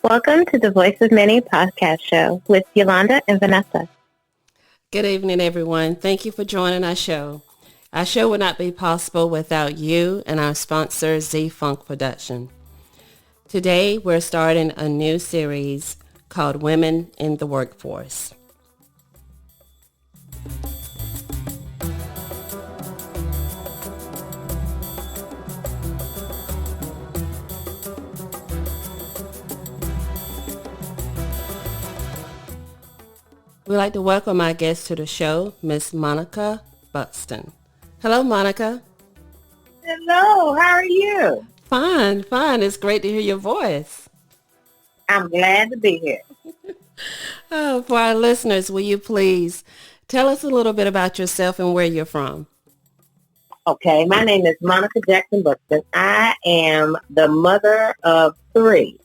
Welcome to the Voice of Many podcast show with Yolanda and Vanessa. Good evening, everyone. Thank you for joining our show. Our show would not be possible without you and our sponsor, Z-Funk Production. Today, we're starting a new series called Women in the Workforce. We'd like to welcome our guest to the show, Miss Monica Buxton. Hello, Monica. Hello, how are you? Fine. It's great to hear your voice. I'm glad to be here. For our listeners, will you please tell us a little bit about yourself and where you're from? Okay, my name is Monica Jackson Buxton. I am the mother of three.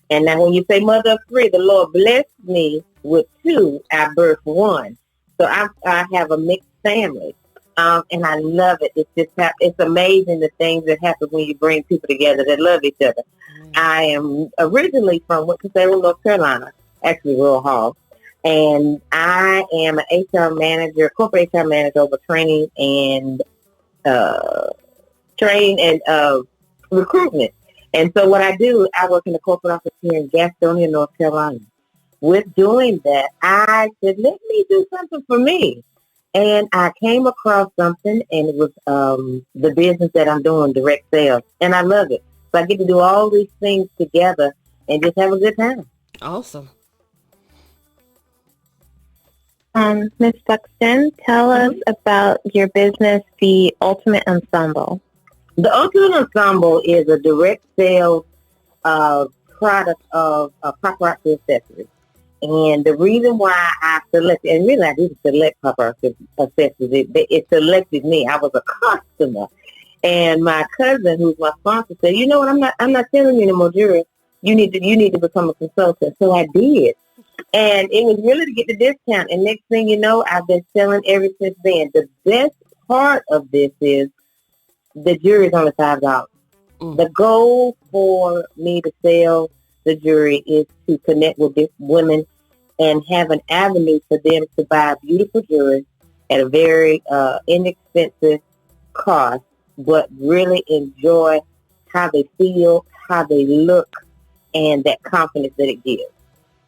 And now when you say mother of three, the Lord blessed me with two. I birthed one. So I have a mixed family. And I love it. It's amazing the things that happen when you bring people together that love each other. I am originally from Winston-Salem, North Carolina, actually Rural Hall. And I am an HR manager, corporate HR manager over training and recruitment. And so what I do, I work in the corporate office here in Gastonia, North Carolina. With doing that, I said, let me do something for me. And I came across something, and it was the business that I'm doing, direct sales. And I love it. So I get to do all these things together and just have a good time. Awesome. Ms. Buxton, tell us about your business, the Ultimate Ensemble. The Ultimate Ensemble is a direct sales product of paparazzi accessories. And the reason why I selected, and really I didn't select paparazzi accessories, it selected me. I was a customer. And my cousin, who's my sponsor, said, you know what, I'm not selling you any more jewelry. You need to become a consultant. So I did. And it was really to get the discount. And next thing you know, I've been selling ever since then. The best part of this is the jewelry is only $5. The goal for me to sell the jewelry is to connect with women and have an avenue for them to buy beautiful jewelry at a very inexpensive cost, but really enjoy how they feel, how they look, and that confidence that it gives.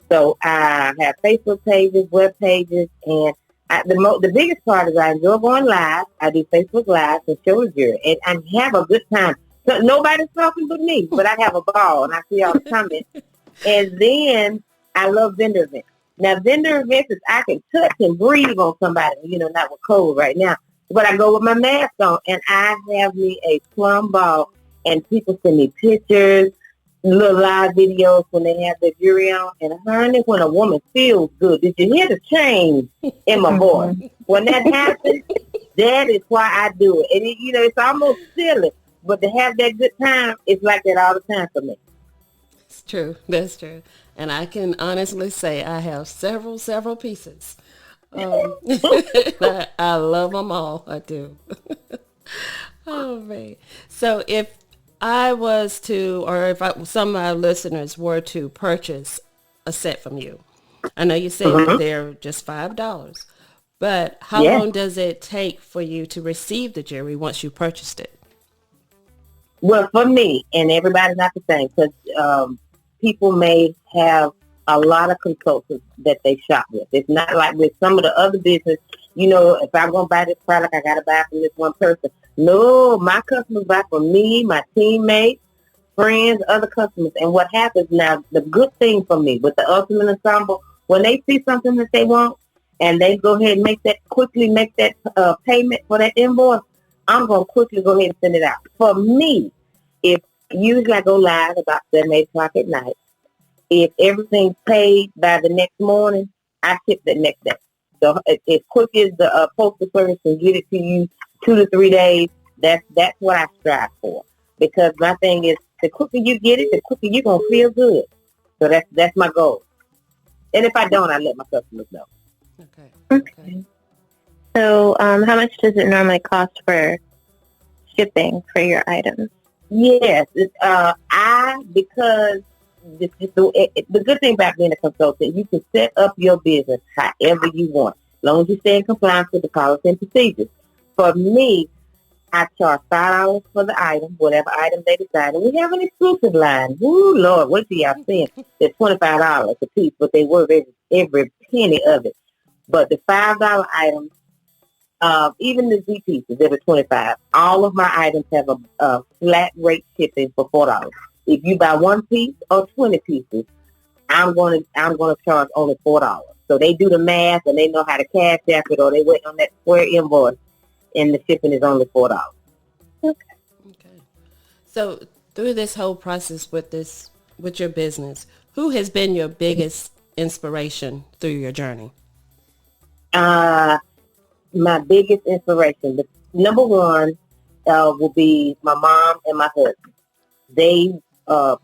So I have Facebook pages, web pages, and the biggest part is I enjoy going live. I do Facebook Live and show jewelry, and I have a good time. So nobody's talking but me, but I have a ball, and I see all the comments. And then I love vendor events. Now, vendor events is I can touch and breathe on somebody, not with cold right now. But I go with my mask on, and I have me a plum ball, and people send me pictures, little live videos when they have their jewelry on. And honey, when a woman feels good, did you hear the change in my voice? When that happens, that is why I do it. And, it's almost silly, but to have that good time, it's like that all the time for me. It's true. That's true. And I can honestly say I have several pieces. I love them all. I do. Oh, man. So if I was to, or if some of our listeners were to purchase a set from you, I know you said that they're just $5, but how long does it take for you to receive the jewelry once you purchased it? Well, for me, and everybody's not the same, because people may have a lot of consultants that they shop with. It's not like with some of the other business, if I'm going to buy this product, I got to buy from this one person. No, my customers buy from me, my teammates, friends, other customers. And what happens now, the good thing for me with the Ultimate Ensemble, when they see something that they want and they go ahead and make that payment for that invoice, I'm going to quickly go ahead and send it out. For me, if usually I go live about 7, 8 o'clock at night. If everything's paid by the next morning, I ship the next day. So as quick as the postal service can get it to you 2 to 3 days, that's what I strive for. Because my thing is, the quicker you get it, the quicker you're going to feel good. So that's my goal. And if I don't, I let my customers know. Okay. So how much does it normally cost for shipping for your items? Yes. Because the good thing about being a consultant, you can set up your business however you want, as long as you stay in compliance with the policy and procedures. For me, I charge $5 for the item, whatever item they decide. And we have an exclusive line. Woo, Lord, wait till y'all see it. They're $25 a piece, but they worth every penny of it. But the $5 items, even the Z pieces, they were $25. All of my items have a flat rate shipping for $4. If you buy one piece or 20 pieces, I'm gonna charge only $4. So they do the math and they know how to cash app it, or they wait on that square invoice, and the shipping is only $4. Okay. So through this whole process with your business, who has been your biggest inspiration through your journey? My biggest inspiration, the number one, will be my mom and my husband. They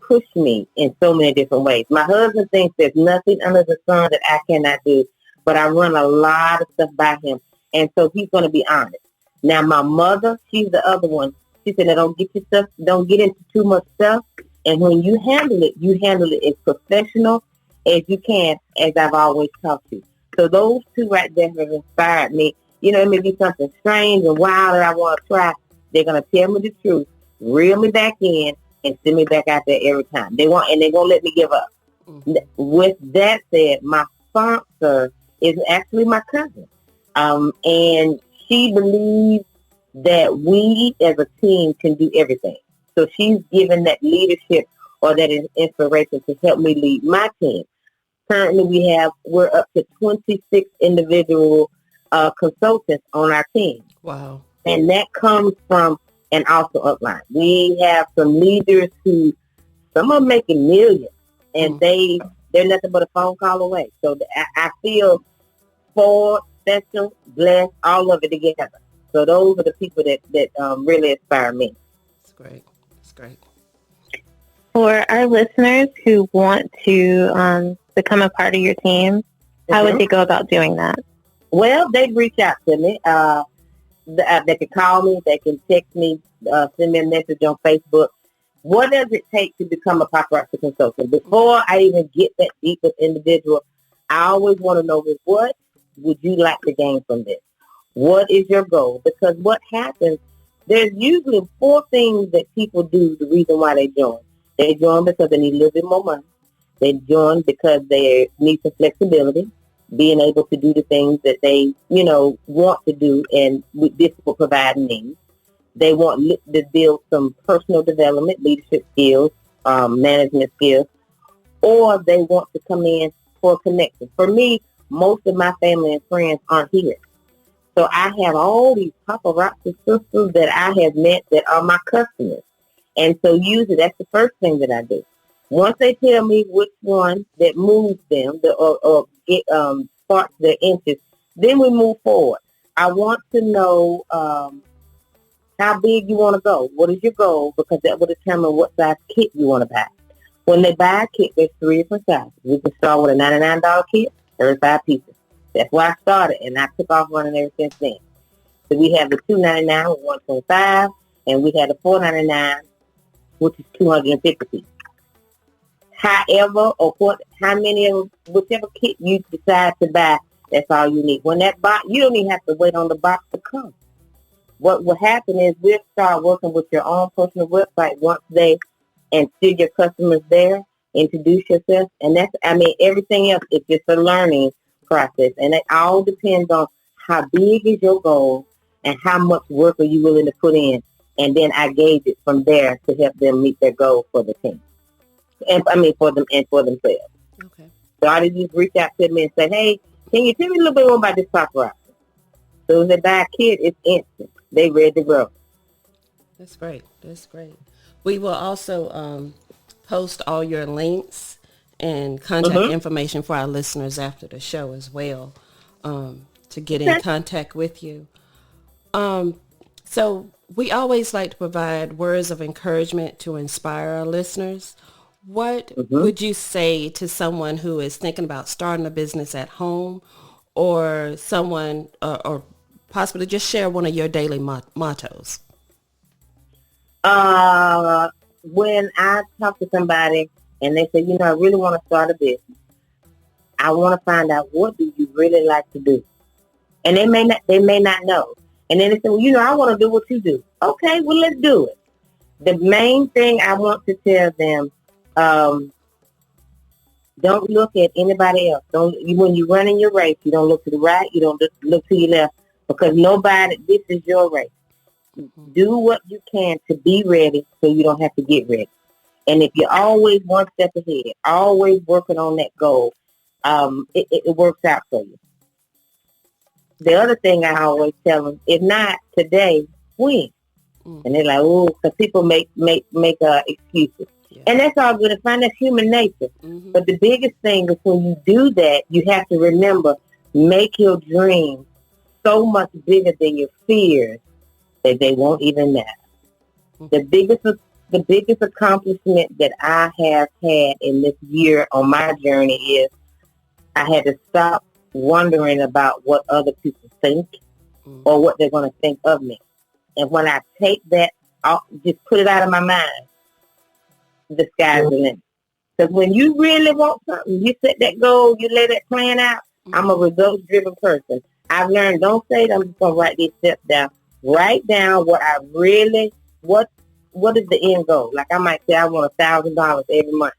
push me in so many different ways. My husband thinks there's nothing under the sun that I cannot do, but I run a lot of stuff by him, and so he's going to be honest. Now, my mother, she's the other one. She said, don't get into too much stuff, and when you handle it as professional as you can, as I've always taught you. So those two right there have inspired me. You know, it may be something strange and wild that I want to try. They're going to tell me the truth, reel me back in, and send me back out there every time. They won't let me give up. Mm-hmm. With that said, my sponsor is actually my cousin. And she believes that we as a team can do everything. So she's given that leadership or that inspiration to help me lead my team. Currently, we're up to 26 individual consultants on our team. Wow. And that comes from an awesome upline. We have some leaders who, some are making millions, and they're nothing but a phone call away. So I feel spoiled, special, blessed, all of it together. So those are the people that really inspire me. That's great. That's great. For our listeners who want to become a part of your team, how would they go about doing that? Well, they'd reach out to me. They can call me. They can text me, send me a message on Facebook. What does it take to become a paparazzi consultant? Before I even get that deep with individual, I always want to know, what would you like to gain from this? What is your goal? Because what happens, there's usually 4 things that people do, the reason why they join. They join because they need a little bit more money. They join because they need some flexibility, being able to do the things that they, want to do, and this will provide means. They want to build some personal development, leadership skills, management skills, or they want to come in for a connection. For me, most of my family and friends aren't here. So I have all these paparazzi sisters that I have met that are my customers. And so usually that's the first thing that I do. Once they tell me which one that moves them or sparks their interest, then we move forward. I want to know how big you want to go. What is your goal? Because that will determine what size kit you want to buy. When they buy a kit, there's 3 different sizes. We can start with a $99 kit, 35 pieces. That's where I started, and I took off running ever since then. So we have the $299 with $125, and we have the $499, which is 250 pieces. However, whichever kit you decide to buy, that's all you need. When that box, you don't even have to wait on the box to come. What will happen is we'll start working with your own personal website once and see your customers there, introduce yourself, and everything else is just a learning process, and it all depends on how big is your goal and how much work are you willing to put in, and then I gauge it from there to help them meet their goal for the team, for themselves. Okay. So I just reach out to them and say, hey, can you tell me a little bit more about this paparazzi? So if they buy a kit, it's instant. They ready to grow. That's great. That's great. We will also post all your links and contact information for our listeners after the show as well, to get in contact with you. So we always like to provide words of encouragement to inspire our listeners. What would you say to someone who is thinking about starting a business at home, or someone, or possibly just share one of your daily mottos? When I talk to somebody and they say, you know, I really want to start a business. I want to find out, what do you really like to do? And they may not know. And then they say, well, you know, I want to do what you do. Okay, well, let's do it. The main thing I want to tell them, don't look at anybody else. When you're running your race, you don't look to the right, you don't look to your left, because this is your race. Do what you can to be ready so you don't have to get ready. And if you're always one step ahead, always working on that goal, it works out for you. The other thing I always tell them, if not today, when? And they're like, oh, because people make excuses. Yeah. And that's all good and fine. That's human nature. But the biggest thing is, when you do that, you have to remember, make your dreams so much bigger than your fears that they won't even matter. The biggest accomplishment that I have had in this year on my journey is I had to stop wondering about what other people think or what they're going to think of me. And when I take that off, just put it out of my mind, the sky's the limit. Because when you really want something, you set that goal, you lay that plan out. I'm a results-driven person. I've learned, don't say that I'm just going to write these steps down. Write down what is the end goal. Like I might say, I want $1,000 every month.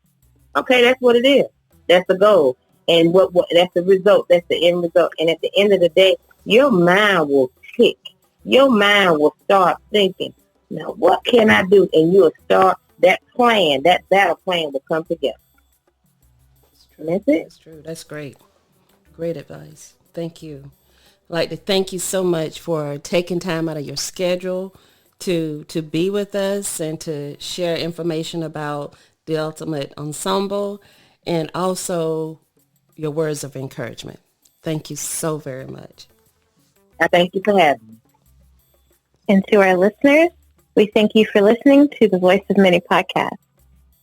Okay, that's what it is. That's the goal. And what that's the result. That's the end result. And at the end of the day, your mind will tick. Your mind will start thinking, now what can I do? And you'll start that plan, that battle plan will come together. That's true. And that's it. That's true. That's great. Great advice. Thank you. I'd like to thank you so much for taking time out of your schedule to be with us and to share information about the Ultimate Ensemble, and also your words of encouragement. Thank you so very much. I thank you for having me. And to our listeners, we thank you for listening to the Voice of Many podcast.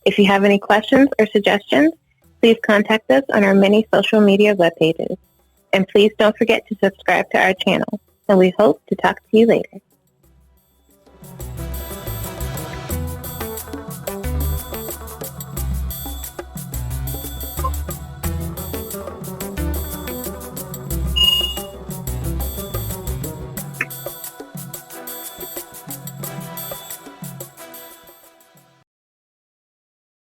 If you have any questions or suggestions, please contact us on our many social media web pages. And please don't forget to subscribe to our channel. And we hope to talk to you later.